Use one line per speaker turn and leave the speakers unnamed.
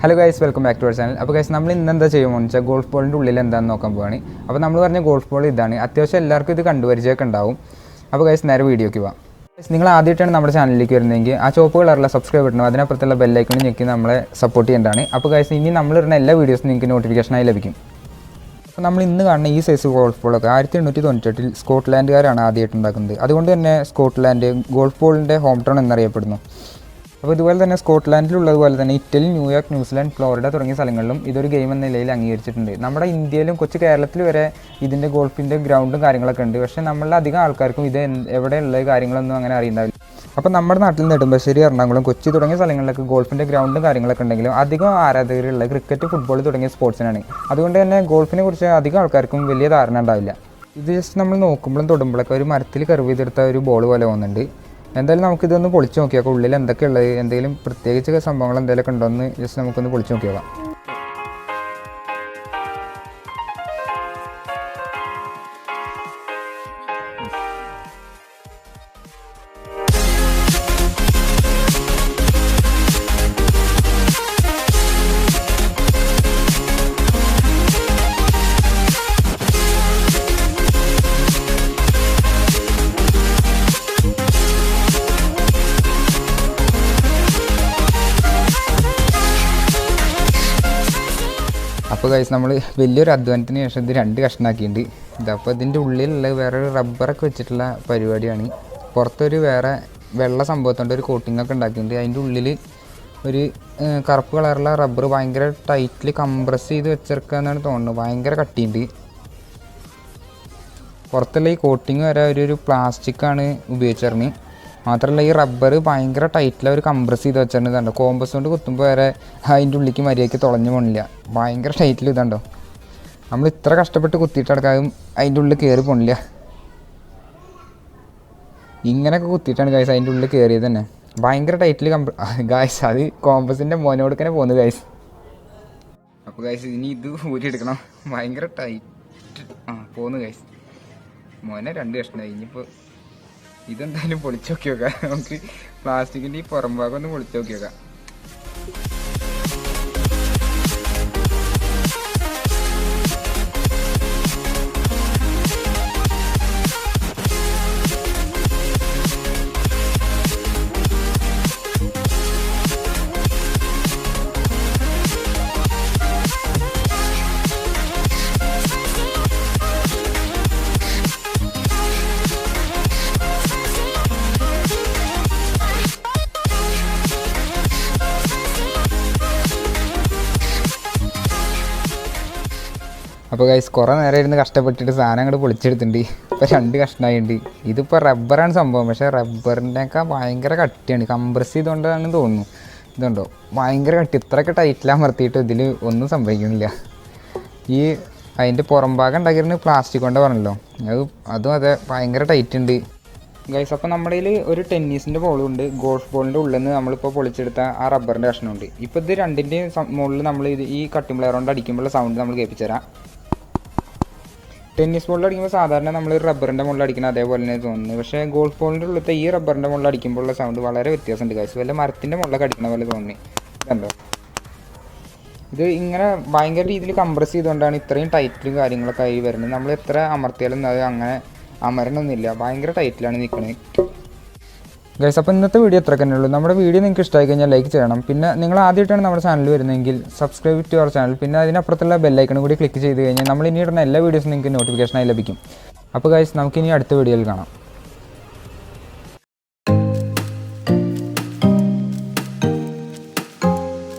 Hello guys, welcome back to our channel. അപ്പോൾ guys നമ്മൾ ഇന്ന് എന്താ ചെയ്യുമ്പോൾ വെച്ചാൽ ഗോൾഫ് ബോളിൻ്റെ ഉള്ളിൽ എന്താണെന്ന് നോക്കാൻ പോവാണ്. അപ്പോൾ നമ്മൾ പറഞ്ഞ ഗോൾഫ് ബോൾ ഇതാണ്. അത്യാവശ്യം എല്ലാവർക്കും ഇത് കണ്ടുപരിചയമൊക്കെ ഉണ്ടാവും. അപ്പോൾ ഗൈസ് നേരെ വീഡിയോയ്ക്ക് പോവാം. നിങ്ങൾ ആദ്യമായിട്ടാണ് നമ്മുടെ ചാനലിലേക്ക് വരുന്നതെങ്കിൽ ആ ചുവപ്പ് കളറുള്ള സബ്സ്ക്രൈബ് ബട്ടണും അതിനപ്പുറത്തുള്ള ബെല്ലൈക്കണും ഞെക്കി നമ്മളെ സപ്പോർട്ട് ചെയ്യേണ്ടതാണ്. അപ്പോൾ ഗൈസ് ഇനി നമ്മളിടുന്ന എല്ലാ വീഡിയോസും നിങ്ങൾക്ക് നോട്ടിഫിക്കേഷനായി ലഭിക്കും. അപ്പോൾ നമ്മൾ ഇന്ന് കാണുന്ന ഈ സൈസ് ഗോൾഫ് ബോളൊക്കെ 1898 സ്കോട്ട്ലാൻഡുകാരാണ് ആദ്യമായിട്ട് ഉണ്ടാക്കുന്നത്. അതുകൊണ്ട് തന്നെ സ്കോട്ട്ലാൻഡ് ഗോൾഫ് ബോളിൻ്റെ ഹോം ടൗൺ എന്നറിയപ്പെടുന്നു. അപ്പോൾ ഇതുപോലെ തന്നെ സ്കോട്ട്ലാൻഡിലുള്ളതുപോലെ തന്നെ ഇറ്റലി, ന്യൂയോർക്ക്, ന്യൂസിലാൻഡ്, ഫ്ലോറിഡ തുടങ്ങിയ സ്ഥലങ്ങളിലും ഇതൊരു ഗെയിം എന്ന നിലയിൽ അംഗീകരിച്ചിട്ടുണ്ട്. നമ്മുടെ ഇന്ത്യയിലും കൊച്ചു കേരളത്തിൽ വരെ ഇതിൻ്റെ ഗോൾഫിൻ്റെ ഗ്രൗണ്ടും കാര്യങ്ങളൊക്കെ ഉണ്ട്. പക്ഷേ നമ്മളിൽ അധികം ആൾക്കാർക്കും ഇത് എവിടെയുള്ള കാര്യങ്ങളൊന്നും അങ്ങനെ അറിയുന്നില്ല. അപ്പോൾ നമ്മുടെ നാട്ടിൽ നെടുമ്പാശ്ശേരി, എറണാകുളം, കൊച്ചി തുടങ്ങിയ സ്ഥലങ്ങളിലൊക്കെ ഗോൾഫിൻ്റെ ഗ്രൗണ്ടും കാര്യങ്ങളൊക്കെ ഉണ്ടെങ്കിലും അധികം ആരാധകരുള്ള ക്രിക്കറ്റ്, ഫുട്ബോൾ തുടങ്ങിയ സ്പോർട്സിനാണ്. അതുകൊണ്ട് തന്നെ ഗോൾഫിനെ കുറിച്ച് അധികം ആൾക്കാർക്കും വലിയ ധാരണ ഉണ്ടാവില്ല. ഇത് ജസ്റ്റ് നമ്മൾ നോക്കുമ്പോഴും തൊടുമ്പോഴൊക്കെ ഒരു മരത്തിൽ കർവ് ചെയ്തെടുത്ത ഒരു ബോൾ പോലെ പോകുന്നുണ്ട്. എന്തായാലും നമുക്കിതൊന്ന് പൊളിച്ച് നോക്കിയാൽ ഉള്ളിൽ എന്തൊക്കെയുള്ളത്, എന്തെങ്കിലും പ്രത്യേകിച്ച് സംഭവങ്ങൾ എന്തെങ്കിലുമൊക്കെ ഉണ്ടോ എന്ന് ജസ്റ്റ് നമുക്കൊന്ന് പൊളിച്ച് നോക്കിയാൽ. അപ്പോൾ ഗൈസ് നമ്മൾ വലിയൊരു അധ്വാനത്തിന് ശേഷം ഇത് 2 കഷ്ണമാക്കിയിട്ടുണ്ട്. ഇതപ്പോൾ ഇതിൻ്റെ ഉള്ളിലുള്ള വേറൊരു റബ്ബറൊക്കെ വെച്ചിട്ടുള്ള പരിപാടിയാണ്. പുറത്തൊരു വേറെ വെള്ള സംഭവത്തോണ്ട് ഒരു കോട്ടിങ്ങൊക്കെ ഉണ്ടാക്കിയിട്ടുണ്ട്. അതിൻ്റെ ഉള്ളിൽ ഒരു കറുപ്പ് കളറുള്ള റബ്ബർ ഭയങ്കര ടൈറ്റ്ലി കംപ്രസ് ചെയ്ത് വെച്ചെടുക്കുക എന്നാണ് തോന്നുന്നത്. ഭയങ്കര കട്ടിയുണ്ട്. പുറത്തുള്ള ഈ കോട്ടിങ് വരെ ഒരു പ്ലാസ്റ്റിക്കാണ് ഉപയോഗിച്ചിരുന്നത്. മാത്രമല്ല ഈ റബ്ബർ ഭയങ്കര ടൈറ്റിൽ അവർ കംപ്രസ് ചെയ്ത് വെച്ചിട്ടുണ്ട്. ഇതുണ്ടോ, കോമ്പസ് കൊണ്ട് കുത്തുമ്പോൾ വരെ അതിൻ്റെ ഉള്ളിലേക്ക് മര്യാദയ്ക്ക് തുളഞ്ഞു പോണില്ല. ഭയങ്കര ടൈറ്റിൽ ഇതുണ്ടോ. നമ്മൾ ഇത്ര കഷ്ടപ്പെട്ട് കുത്തിയിട്ടെടുക്കാനും അതിൻ്റെ ഉള്ളിൽ കയറി പോണില്ല. ഇങ്ങനെയൊക്കെ കുത്തിയിട്ടാണ് ഗൈസ് അതിൻ്റെ ഉള്ളിൽ കയറിയത് തന്നെ. ഭയങ്കര ടൈറ്റിൽ ഗൈസ് അത് കോമ്പസിൻ്റെ മോനോടുക്കനെ പോകുന്നു ഗൈസ്. അപ്പോൾ ഗൈസ് ഇനി ഇത് ഊരിയെടുക്കണം. ഭയങ്കര ടൈറ്റ് പോകുന്നു ഗൈസ്. മോനെ 2 കഷ്ണമായി. ഇനിയിപ്പോൾ ഇതെന്തായാലും പൊളിച്ച് നോക്കി നോക്കാം. നമുക്ക് പ്ലാസ്റ്റിക്കിൻ്റെ ഈ പുറം ഭാഗം ഒന്ന് പൊളിച്ച് നോക്കി നോക്കാം. അപ്പോൾ ഗൈസ് കുറേ നേരം ഇരുന്ന് കഷ്ടപ്പെട്ടിട്ട് സാധനം അങ്ങോട്ട് പൊളിച്ചെടുത്തിട്ടുണ്ട്. ഇപ്പോൾ 2 കഷ്ണമായിട്ടുണ്ട്. ഇതിപ്പോൾ റബ്ബറാണ് സംഭവം. പക്ഷേ റബ്ബറിൻ്റെയൊക്കെ ഭയങ്കര കട്ടിയാണ്. കംപ്രസ് ചെയ്തുകൊണ്ടാണെന്ന് തോന്നുന്നു. ഇതുണ്ടോ ഭയങ്കര കട്ടി. ഇത്രയൊക്കെ ടൈറ്റിലമർത്തിയിട്ട് ഇതിൽ ഒന്നും സംഭവിക്കുന്നില്ല. ഈ അതിൻ്റെ പുറം ഭാഗം ഉണ്ടാക്കിയിരുന്നത് പ്ലാസ്റ്റിക് കൊണ്ടാണ് പറഞ്ഞല്ലോ. അതും അതെ ഭയങ്കര ടൈറ്റ് ഉണ്ട് ഗൈസ്. അപ്പോൾ നമ്മുടെ കയ്യിൽ ഒരു ടെന്നീസിൻ്റെ ബോളുണ്ട്. ഗോൾഫ് ബോളിൻ്റെ ഉള്ളിൽ നിന്ന് നമ്മളിപ്പോൾ പൊളിച്ചെടുത്ത ആ റബ്ബറിൻ്റെ കഷ്ണമുണ്ട്. ഇപ്പോൾ ഇത് 2ൻ്റെയും മുകളിൽ നമ്മൾ ഈ കട്ടിംഗ് പ്ലെയർ കൊണ്ട് അടിക്കുമ്പോഴുള്ള സൗണ്ട് നമ്മൾ കേൾപ്പിച്ചു തരാം. ടെന്നീസ് ബോളിൽ അടിക്കുമ്പോൾ സാധാരണ നമ്മൾ റബ്ബറിൻ്റെ മുകളിൽ അടിക്കുന്നത് അതേപോലെ തന്നെ തോന്നുന്നു. പക്ഷേ ഗോൾഫ് ബോളിൻ്റെ ഉള്ളിലത്തെ ഈ റബ്ബറിൻ്റെ മുകളിൽ അടിക്കുമ്പോഴുള്ള സൗണ്ട് വളരെ വ്യത്യാസമുണ്ട് ഗൈസ്. വല്ല മരത്തിൻ്റെ മുകളിലൊക്കെ അടിക്കുന്ന പോലെ തോന്നി. ഇതുണ്ടോ, ഇത് ഇങ്ങനെ ഭയങ്കര രീതിയിൽ കംപ്രസ് ചെയ്തുകൊണ്ടാണ് ഇത്രയും ടൈറ്റിലും കാര്യങ്ങളൊക്കെ ആയി വരുന്നത്. നമ്മൾ എത്ര അമർത്തിയാലും അത് അങ്ങനെ അമരണമൊന്നുമില്ല. ഭയങ്കര ടൈറ്റിലാണ് നിൽക്കുന്നത് ഗൈസ്. അപ്പോൾ ഇന്നത്തെ വീഡിയോ ഇത്ര തന്നെ ഉള്ളൂ. നമ്മുടെ വീഡിയോ നിങ്ങൾക്ക് ഇഷ്ടമായി കഴിഞ്ഞാൽ ലൈക്ക് ചെയ്യണം. പിന്നെ നിങ്ങൾ ആദ്യമായിട്ടാണ് നമ്മുടെ ചാനൽ വരുന്നതെങ്കിൽ സബ്സ്ക്രൈബ് ടു അവർ ചാനൽ. പിന്നെ അതിനപ്പുറത്തുള്ള ബെല്ലൈക്കണും കൂടി ക്ലിക്ക് ചെയ്ത് കഴിഞ്ഞാൽ നമ്മൾ ഇനി ഇടുന്ന എല്ലാ വീഡിയോസും നിങ്ങൾക്ക് നോട്ടിഫിക്കേഷനായി ലഭിക്കും. അപ്പോൾ ഗൈസ് നമുക്കിനി അടുത്ത വീഡിയോയിൽ കാണാം.